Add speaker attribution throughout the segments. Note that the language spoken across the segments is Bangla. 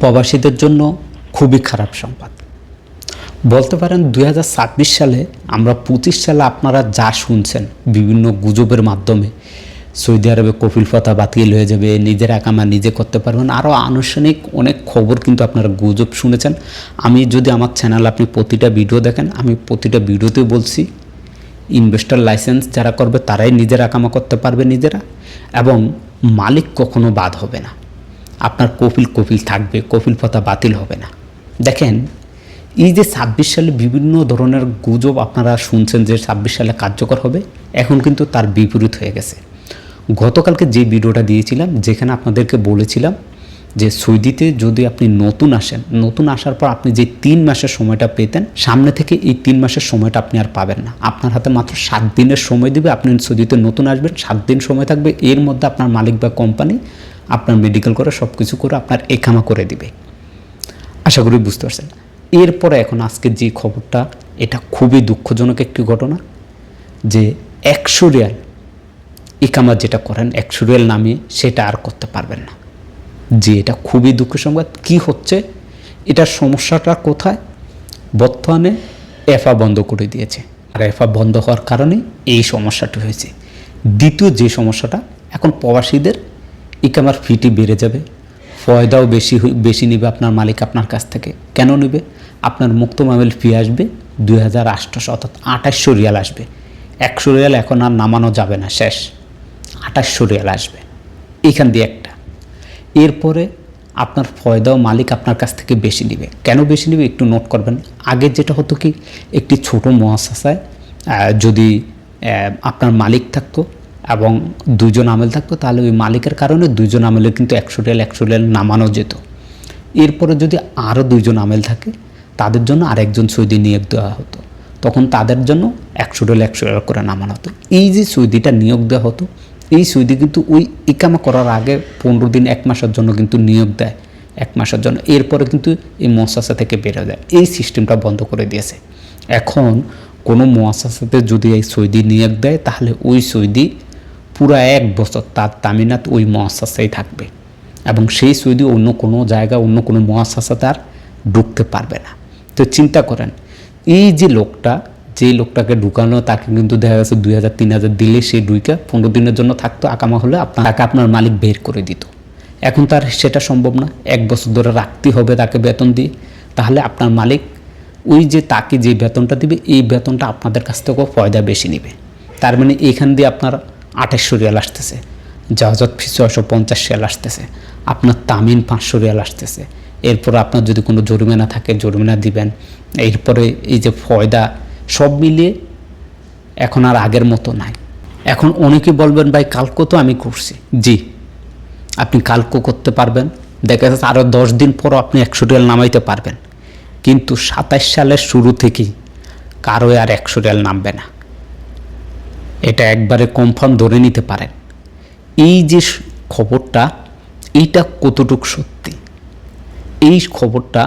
Speaker 1: প্রবাসীদের জন্য খুবই খারাপ সংবাদ বলতে পারেন। 2026 সালে আমরা 25 সালে আপনারা যা শুনছেন বিভিন্ন গুজবের মাধ্যমে, সৌদি আরবে কফিল প্রথা বাতিল হয়ে যাবে, নিজের একামা নিজে করতে পারবেন, আরও আনুষ্ঠানিক অনেক খবর কিন্তু আপনারা গুজব শুনেছেন। আমি যদি আমার চ্যানেল আপনি প্রতিটা ভিডিও দেখেন, আমি প্রতিটা ভিডিওতে বলছি ইনভেস্টর লাইসেন্স যারা করবে তারাই নিজের একামা করতে পারবে নিজেরা, এবং মালিক কখনো বাদ হবে না। আপনার কফিল থাকবে, কফিল প্রথা বাতিল হবে না। দেখেন, এই যে 26 সালে বিভিন্ন ধরনের গুজব আপনারা শুনছেন যে 26 সালে কার্যকর হবে, এখন কিন্তু তার বিপরীত হয়ে গেছে। গতকালকে যে ভিডিওটা দিয়েছিলাম, যেখানে আপনাদেরকে বলেছিলাম যে সৌদিতে যদি আপনি নতুন আসেন, নতুন আসার পর আপনি যে 3 মাসের সময়টা পেতেন, সামনে থেকে এই 3 মাসের সময়টা আপনি আর পাবেন না। আপনার হাতে মাত্র 7 দিনের সময় দিবে। আপনি সৌদিতে নতুন আসবেন, 7 দিন সময় থাকবে। এর মধ্যে আপনার মালিক বা কোম্পানি আপনার মেডিকেল করে সব কিছু করে আপনার একামা করে দিবে। আশা করি বুঝতে পারছেন। এরপরে এখন আজকের যে খবরটা, এটা খুবই দুঃখজনক একটি ঘটনা যে 100 রিয়াল ইকামা যেটা করেন 100 রিয়াল নামিয়ে সেটা আর করতে পারবেন না। যে এটা খুবই দুঃখের সংবাদ। কি হচ্ছে এটার সমস্যাটা কোথায়? বর্তমানে এফা বন্ধ করে দিয়েছে, আর এফা বন্ধ হওয়ার কারণে এই সমস্যাটি হয়েছে। দ্বিতীয় যে সমস্যাটা, এখন প্রবাসীদের ইকামার ফিটি বেড়ে যাবে, ফয়দাও বেশি নেবে আপনার মালিক আপনার কাছ থেকে। কেন নেবে? আপনার মুক্ত মামিল ফি আসবে 2800, অর্থাৎ 2800 রিয়াল আসবে। 100 রিয়াল এখন আর নামানো যাবে না, শেষ। 2800 রিয়াল আসবে এখান দিয়ে একটা। এরপরে আপনার ফয়দাও মালিক আপনার কাছ থেকে বেশি নেবে। কেন বেশি নেবে একটু নোট করবেন। আগে যেটা হতো কি, একটি ছোট মুআসাসায় যদি আপনার মালিক থাকতো এবং 2 জন আমেল থাকতো, তাহলে ওই মালিকের কারণে 2 জন আমেলের কিন্তু 100 রিয়াল নামানো যেত। এরপরে যদি আরও 2 জন আমেল থাকে, তাদের জন্য আরেকজন সৌদি নিয়োগ দেওয়া হতো, তখন তাদের জন্য 100 রিয়াল করে নামানো হতো। এই যে সৌদিটা নিয়োগ দেওয়া হতো, এই সৌদি কিন্তু ওই ইকামা করার আগে 15 দিন 1 মাসের জন্য কিন্তু নিয়োগ দেয়, 1 মাসের জন্য। এরপরে কিন্তু এই মুআসাসা থেকে বেরো যায়। এই সিস্টেমটা বন্ধ করে দিয়েছে। এখন কোনো মুআসাসাতে যদি এই সৌদি নিয়োগ দেয়, তাহলে ওই সৌদি পুরা 1 বছর তার তামিনাত ওই মুআসাসায় থাকবে, এবং সেই সৌদি অন্য কোনো জায়গা, অন্য কোনো মুআসাসাতে আর ঢুকতে পারবে না। তো চিন্তা করেন, এই যে লোকটাকে ঢুকানো, তাকে কিন্তু দেখা গেছে 2000-3000 দিলে সে 15 দিনের জন্য থাকতো, আকামা হলে তাকে আপনার মালিক বের করে দিত। এখন তার সেটা সম্ভব না, 1 বছর ধরে রাখতে হবে তাকে বেতন দিয়ে। তাহলে আপনার মালিক ওই যে তাকে যে বেতনটা দিবে, এই বেতনটা আপনাদের কাছ থেকেও ফয়দা বেশি নেবে। তার মানে এখান দিয়ে আপনার 2800 রিয়াল আসতেছে, জাহাজত ফি 650 রিয়াল আসতেছে, আপনার তামিন 500 রিয়াল আসতেছে। এরপর আপনার যদি কোনো জরিমানা থাকে, জরিমানা দিবেন। এরপরে এই যে ফয়দা, সব মিলিয়ে এখন আর আগের মতো নাই। এখন অনেকে বলবেন, ভাই কালকে তো আমি করছি। জি, আপনি কালকে করতে পারবেন, দেখা যাচ্ছে আরও 10 দিন পরও আপনি 100 রিয়াল নামাইতে পারবেন, কিন্তু 27 সালের শুরু থেকেই কারো আর 100 রিয়াল নামবে না। এটা একবারে কনফার্ম ধরে নিতে পারেন। এই যে খবরটা, এইটা কতটুকু সত্যি, এই খবরটা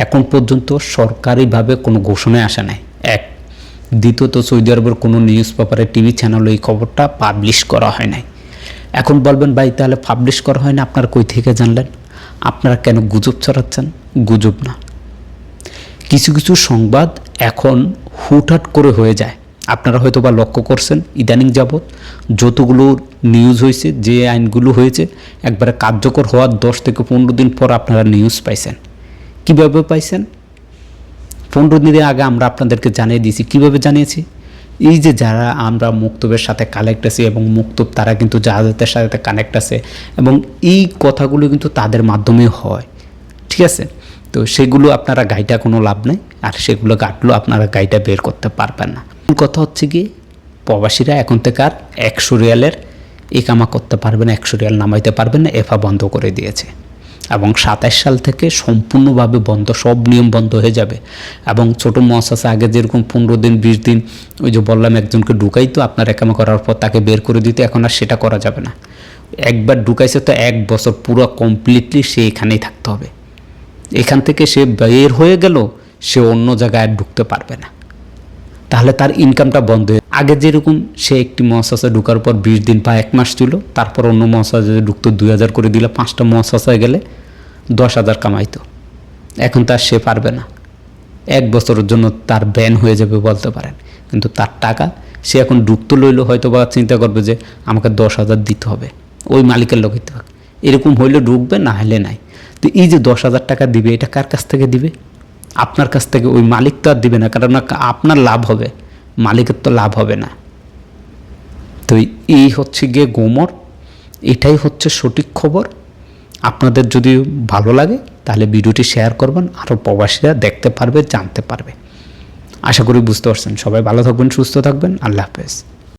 Speaker 1: এখন পর্যন্ত সরকারিভাবে কোনো ঘোষণায় আসে নাই, এক। দ্বিতীয়ত, সৌদি আরবের কোনো নিউজ পেপারে, টিভি চ্যানেলে এই খবরটা পাবলিশ করা হয় নাই। এখন বলবেন, ভাই তাহলে পাবলিশ করা হয় না, আপনারা কই থেকে জানলেন? আপনারা কেন গুজব ছড়াচ্ছেন? গুজব না, কিছু কিছু সংবাদ এখন হুটহাট করে হয়ে যায়। আপনারা হয়তো বা লক্ষ্য করছেন, ইদানিং যাবৎ যতগুলো নিউজ হয়েছে, যে আইনগুলো হয়েছে, একবারে কার্যকর হওয়ার 10 থেকে 15 দিন পর আপনারা নিউজ পাইছেন। কীভাবে পাইছেন? 15 দিনের আগে আমরা আপনাদেরকে জানিয়ে দিয়েছি। কীভাবে জানিয়েছি? এই যে যারা আমরা মুক্তবের সাথে কানেক্ট আছি, এবং মুক্তব তারা কিন্তু জাহাজের সাথে কানেক্ট আছে, এবং এই কথাগুলো কিন্তু তাদের মাধ্যমে হয়, ঠিক আছে? তো সেগুলো আপনারা গাইডা কোনো লাভ নেই, আর সেগুলো গাটলেও আপনারা গাইডা বের করতে পারবেন না। কথা হচ্ছে কি, প্রবাসীরা এখন থেকে আর 100 রিয়ালের ইকামা করতে পারবেন, 100 রিয়াল নামাইতে পারবেন না, এফা বন্ধ করে দিয়েছে। এবং 27 সাল থেকে সম্পূর্ণভাবে বন্ধ, সব নিয়ম বন্ধ হয়ে যাবে। এবং ছোটো মুআসাসা আগে যেরকম 15 দিন 20 দিন, ওই যে বললাম একজনকে ঢুকাইতো, আপনার একামা করার পর তাকে বের করে দিতে, এখন আর সেটা করা যাবে না। একবার ঢুকাইছে তো 1 বছর পুরো কমপ্লিটলি সে এখানেই থাকতে হবে। এখান থেকে সে বের হয়ে গেল, সে অন্য জায়গায় আর ঢুকতে পারবে না, তাহলে তার ইনকামটা বন্ধ হয়ে। আগে যেরকম সে একটি মুআসাসায় ঢুকার পর 20 দিন বা 1 মাস ছিল, তারপর অন্য মুআসাসায় ঢুকতো 2000 করে দিলে, 5টা মুআসাসায় গেলে 10,000 কামাইতো, এখন তার সে পারবে না, 1 বছরের জন্য তার ব্যান হয়ে যাবে বলতে পারেন। কিন্তু তার টাকা সে এখন ঢুকতে লইল, হয়তো বা চিন্তা করবে যে আমাকে 10,000 দিতে হবে, ওই মালিকের লোক দিতে হবে, এরকম হইলে ঢুকবে, না হলে নাই। তো এই যে 10,000 টাকা দিবে, এটা কার কাছ থেকে দিবে? আপনার কাছ থেকে। ওই মালিক তো আর দিবে না, কারণ আপনার লাভ হবে, মালিকের তো লাভ হবে না। তো এই হচ্ছে গিয়ে গোমর, এটাই হচ্ছে সঠিক খবর। আপনাদের যদি ভালো লাগে তাহলে ভিডিওটি শেয়ার করবেন, আরও প্রবাসীরা দেখতে পারবে, জানতে পারবে। আশা করি বুঝতে পারছেন। সবাই ভালো থাকবেন, সুস্থ থাকবেন। আল্লাহ হাফেজ।